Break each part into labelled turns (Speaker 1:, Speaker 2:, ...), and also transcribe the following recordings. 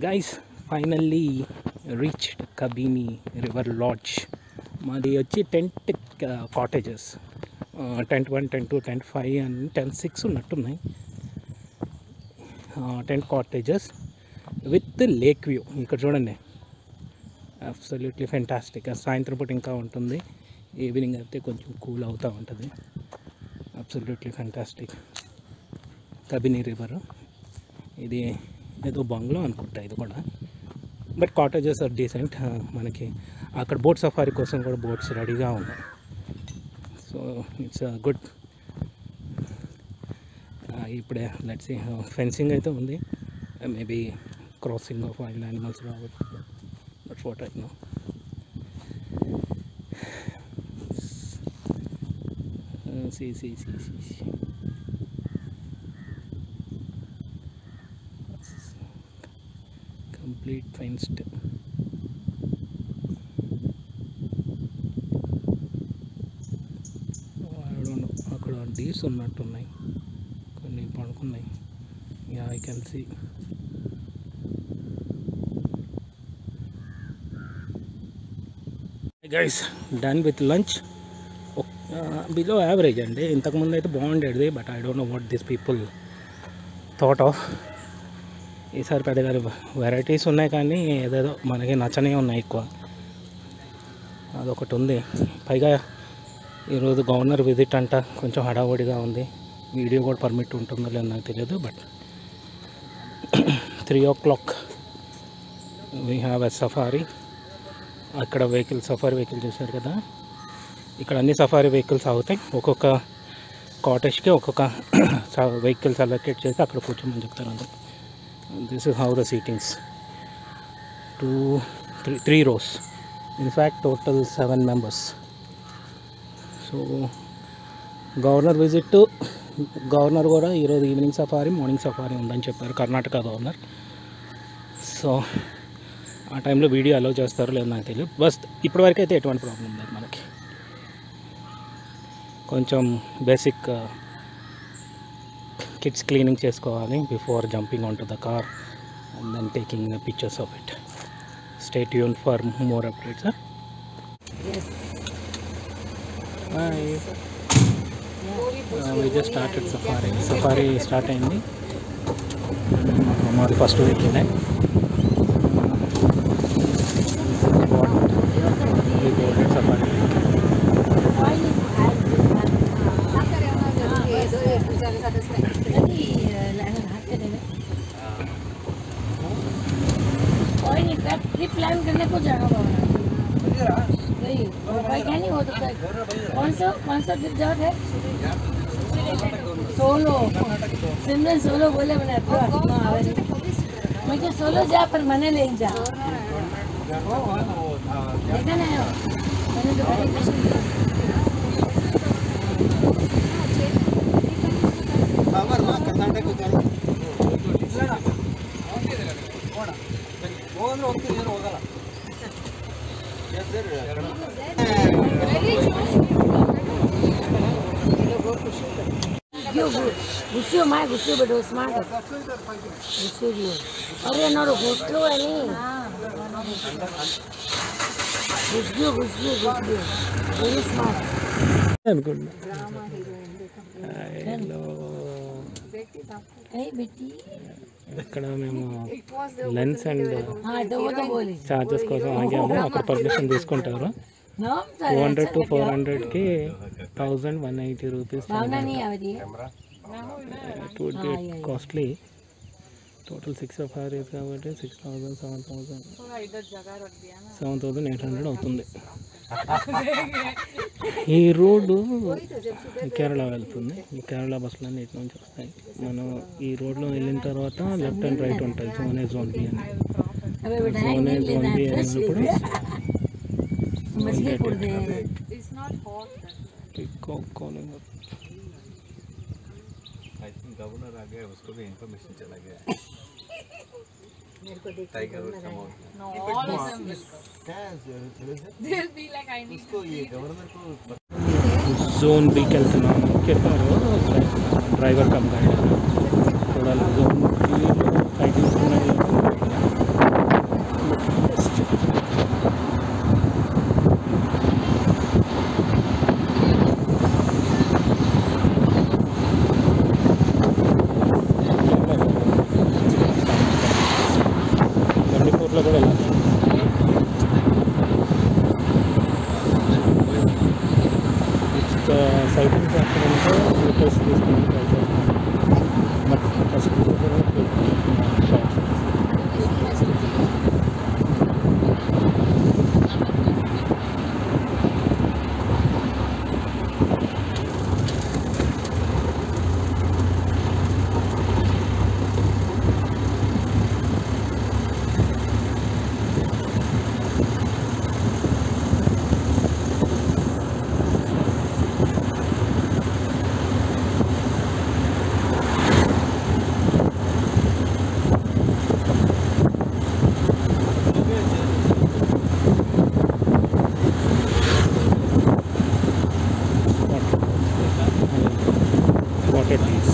Speaker 1: Guys finally reached Kabini river lodge. మాది వచ్చి tent cottages, tent 1, tent 2, tent 5 and tent 6 ఉన్నట్టున్నాయి. Tent cottages with lake view. ఇక్కడ చూడండి, absolutely fantastic. సాయంత్రం పూట ఇంకా ఉంటుంది, ఈవినింగ్ అయితే కొంచెం కూల్ అవుతూ ఉంటుంది. Absolutely fantastic. కబిని రివర్ ఇది ఏదో బంగ్లో అనుకుంటా ఇది కూడా, బట్ కాటేజెస్ ఆర్ డీసెంట్. మనకి అక్కడ బోట్ సఫారీ కోసం కూడా బోట్స్ రెడీగా ఉన్నాయి. So it's good. ఇప్పుడే లెట్స్ సీ, ఫెన్సింగ్ అయితే ఉంది, maybe crossing of wild animals రావచ్చు. That's what I know. See. Complete fenced. I don't know. అక్కడ డీర్స్ ఉన్నట్టున్నాయి, కొన్ని పడుకున్నాయి. Yeah, I can see. Guys, done with lunch. Below average అండి. ఇంతకుముందు అయితే బాగుండేది, but I don't know what this people thought of. ఈసారి పెద్దగా వెరైటీస్ ఉన్నాయి, కానీ ఏదేదో మనకి నచ్చనే ఉన్నాయి ఎక్కువ. అదొకటి ఉంది. పైగా ఈరోజు గవర్నర్ విజిట్ అంట, కొంచెం హడావుడిగా ఉంది. వీడియో కూడా పర్మిట్ ఉంటుందో లేదో నాకు తెలియదు, but 3 o'clock we have a safari. అక్కడ సఫారీ వెహికల్ చూశారు కదా, ఇక్కడ అన్ని సఫారీ వెహికల్స్ అవుతాయి. ఒక్కొక్క కాటేజ్కి ఒక్కొక్క వెహికల్స్ అలొకేట్ చేసి అక్కడ కూర్చోమని చెప్తారు. అంతే. This is how the sittings. 3 rows. In fact total 7 members. So governor visit, governor కూడా ఈరోజు ఈవినింగ్ సఫారీ, మార్నింగ్ సఫారీ ఉందని చెప్పారు, కర్ణాటక గవర్నర్. సో ఆ టైంలో వీడియో అలౌ చేస్తారో లేదో నాకు తెలియదు. బస్ ఇప్పటివరకు అయితే ఎటువంటి ప్రాబ్లం లేదు. మనకి కొంచెం బేసిక్ కిడ్స్ క్లీనింగ్ చేసుకోవాలి before jumping on to the car and then taking the pictures of it. Stay tuned for more updates. We just started safari. Safari start అయింది. మాది ఫస్ట్ వెహికల్. సఫారీ
Speaker 2: प्लान करने को जाना होगा नहीं, क्या नहीं हो सकता. कौन सा ट्रिप जाओ है? सोलो. सिमरन सोलो बोले मैंने, मैं क्या सोलो जा पर मने ले जा. देखा ना मैंने तो बड़ी खुशी की. घुसियो माय घुसियो बेटो स्मार्ट घुसियो. अरे नरो घुसलो है नहीं, घुसियो वेरी स्मार्ट
Speaker 1: అనుకుంటున్నా.
Speaker 2: बेटी
Speaker 1: ఇక్కడ మేము లెన్స్ అండ్ చార్జెస్ కోసం ఆగాము. అక్కడ పర్మిషన్ తీసుకుంటారు. 200 to 400కి 1180 rupees. It would be costly. Total 6 safaris కాబట్టి 6,000 7,800 అవుతుంది. ఈ రోడ్డు కేరళ వెళ్తుంది. ఈ కేరళ బస్సులన్నీ ఇటు నుంచి వస్తాయి. మనం ఈ రోడ్లో వెళ్ళిన తర్వాత లెఫ్ట్ అండ్ రైట్ ఉంటుంది. జోన్ బి అని. జోన్ బి అయినప్పుడు
Speaker 3: गवर्नर आ गया, उसको भी इंफॉर्मेशन चला गया. मेरे को टाइगर उसको ये गवर्नर को
Speaker 1: జోన్ బీకి వెళ్తున్నాము చెప్పారు డ్రైవర్ కమ్ గైడ్. చూడాలి జోన్ బీలో ఫైటింగ్స్ ఉన్నాయి. బండిపూర్లో కూడా వెళ్ళాలి. సైకిల్స్ అక్కడ ఉంటే మీటర్స్ తీసుకుని ట్రై చేస్తాను. But first water teas.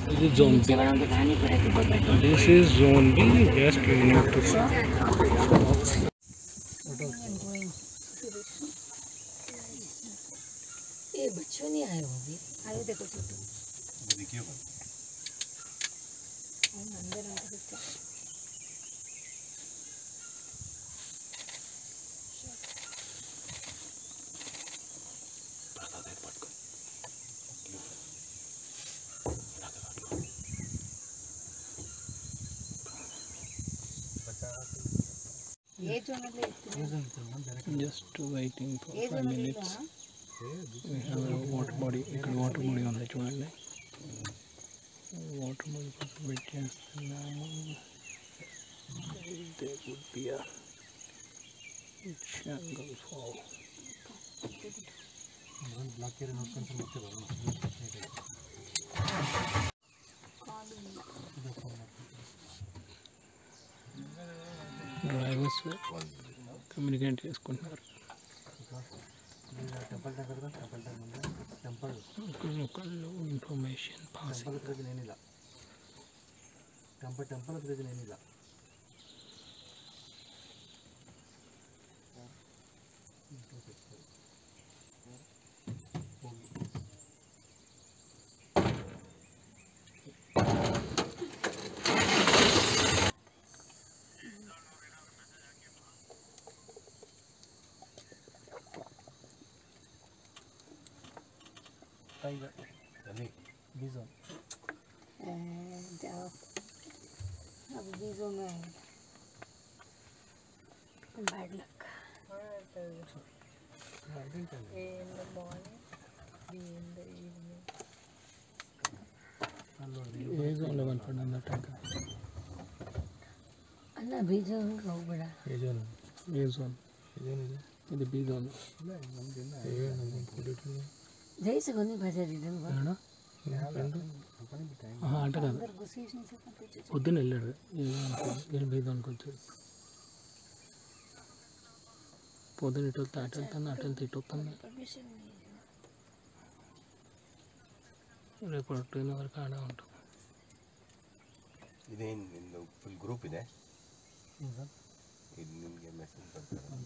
Speaker 1: This is zone B. This is zone B. Just you need to see.
Speaker 2: ये बच्चों नहीं आए हो अभी आए देखो छोटू
Speaker 3: देखिए
Speaker 2: अंदर अंदर ये जो
Speaker 1: Just waiting for 5 minutes. We have a water body. ఇక్కడ వాటర్ బాడీ ఉంది చూడండి. వాటర్ బాడీ కోసం వెయిట్ చేస్తున్నాము. There would be a jungle fall. Drivers communicate చేసుకుంటున్నారు. ఒకళ్ళు ఇన్ఫర్మేషన్ పాసింగ్
Speaker 2: टाइगर बीजोन जाओ अब बीजोन में bad luck in the morning be in the evening
Speaker 1: ఏ జోన్లో కనపడిందట ఇంకా
Speaker 2: అన్న బీజోన్ ಹೋಗ್ಬೇಡ
Speaker 1: ఏ జోన్ ఇది బీ జోన్
Speaker 2: జైసకొని బజార్ రిటర్న్
Speaker 1: అంటే కాదు పొద్దున్న వెళ్ళాడు నేను బీ జోన్కి వచ్చాడు పొద్దున ఇటు వస్తే అటు వెళ్తాను అటు వెళ్తే ఇటు వస్తాను రేపు 2 వరకు ఆడే ఉంటాం
Speaker 3: ಇದೇನು ಫುಲ್ ಗ್ರೂಪ್ ಇದೆ ಇದು ನಿಮಗೆ ಮೆಸೇಜ್
Speaker 4: ಬರ್ತಾರೆ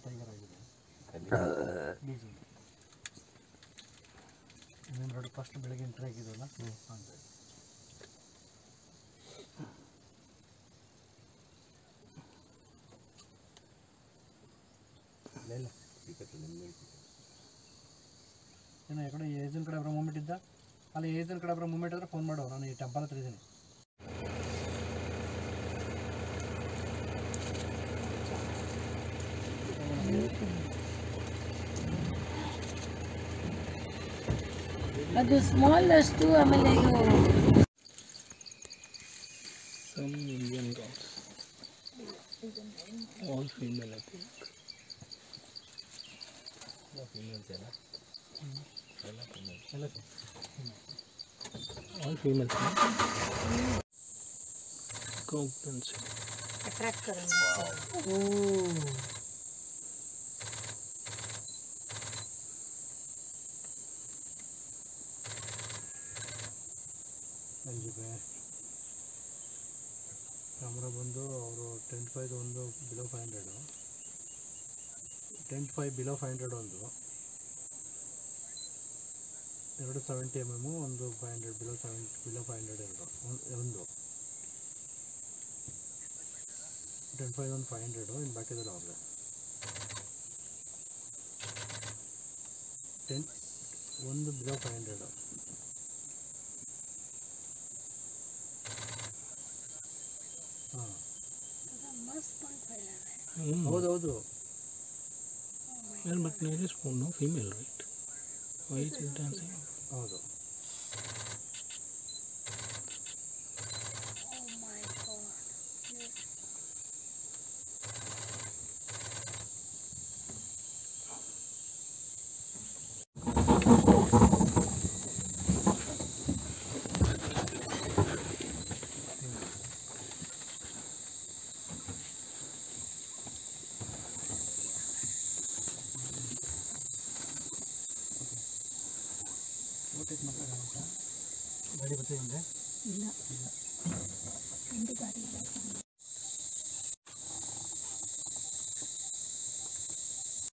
Speaker 4: ಫಸ್ಟ್ ಬೆಳಗ್ಗೆ ಎಂಟ್ರಿ ಆಗಿದ್ವಲ್ಲ ಏನೋ ಎಕಡೆ ಏಜನ್ ಕಡೆ ಬರೋ ಮೂಮೆಂಟ್ ಇದ್ದ ಅಲ್ಲಿ ಏಜನ್ ಕಡೆ ಬರೋ ಮೂಮೆಂಟ್ ಆದರೆ ಫೋನ್ ಮಾಡು, ನಾನು ಈ ಟೆಂಪಲ್ ಹತ್ರ ಇದ್ದೀನಿ.
Speaker 2: ಅದು ಸ್ಮಾಲ್ ಅಷ್ಟು ಆಮೇಲೆ ಇದು
Speaker 1: Some Indian girls. All female, I think. All females. Countenance.
Speaker 2: Attract current.
Speaker 4: Camera ಬಂದು ಅವರು ಟೆಂಟ್ 5 ಒಂದು ಬಿಲೋ 500, ಟೆಂಟ್ 5 ಬಿಲೋ 500 ಒಂದು 270 mm ಒಂದು 500 ಬಿಲೋ 500 ಒಂದು ಟೆಂಟ್ 5 ಒಂದು 500 ಇನ್ನು ಬಾಕಿದೆಲ್ಲ ಅವ್ರದ್ದು. ಟೆಂಟ್ ಒಂದು ಬಿಲೋ 500. ಹಾಂ ಹೌದೌದು.
Speaker 1: Well, but there is no female, right? Why is it dancing?
Speaker 4: ಹೌದು. ಗಾಡಿ ಬರ್ತೀವಿ ಅಂದರೆ
Speaker 2: ಇಲ್ಲ ಒಂದು ಗಾಡಿ ಇಲ್ಲ.